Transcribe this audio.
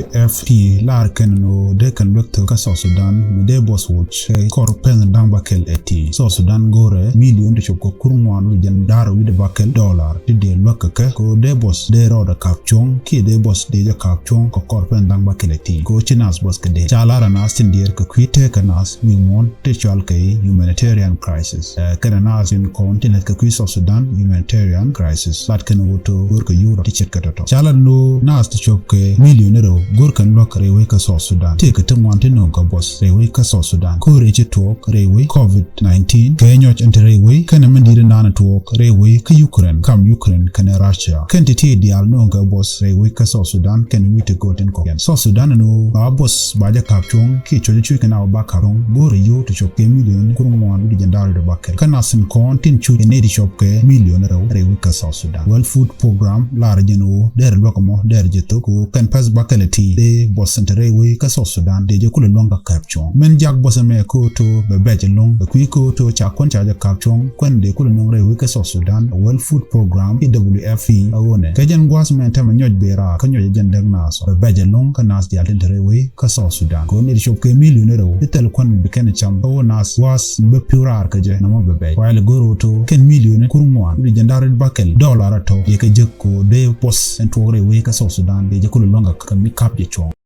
famine-WFP lar kenno de kan wekto ka South Sudan me de boss watch kor pen dang bakel eti South Sudan gore million de choko kurmwan jen daro wide bakel dollar de lokka ko de boss de roda kapchong ki de boss de ja kapchong ko kor pen dang bakel eti ko chinas boss ke de chalara nas tindier ka kwite kanas mi mon te chal kay humanitarian crisis kana nas in continent ka South Sudan humanitarian crisis lat kan woto gor ka euro ti chetkato chala no nas ti chok millionero gor kan lok rewe ka South Sudan te ka tamwante no ka boss rewe ka South Sudan ko reche talk rewe covid-19 kenyoch enterewe kana mandire nana talk rewe ka Ukraine kana Russia kan te dial no ka boss rewe ka South Sudan kan wite goten ko South Sudan no ba boss ba ja kapchong ki choje chui kana ba karong gor yo to chok million kurmwan di jandare de bakel kana sin kontin chu ne di chok millionero rewe ka South Sudan World Food Program la rejeno der lokamo der jeto ko kan pas bakalati de boss enterewe ka South Sudan de je kula longa kapchong men jak boss me ko to be beje long be ko to cha kon cha ja kapchong kon de kula non rewe ka South Sudan World Food Program USD awone kajen gwas men tam nyoj bera ka nyoj jendek naso be beje long ka nas di enterewe ka South Sudan ko ne shop ke millionero tel kon be ken cham o nas was be purar ka je na mo be be wala goro to ken million kurmwan di jandare bakel dollar to ye ka jekko de boss entorewe ka South Sudan de je kula longa ka mi kap je chong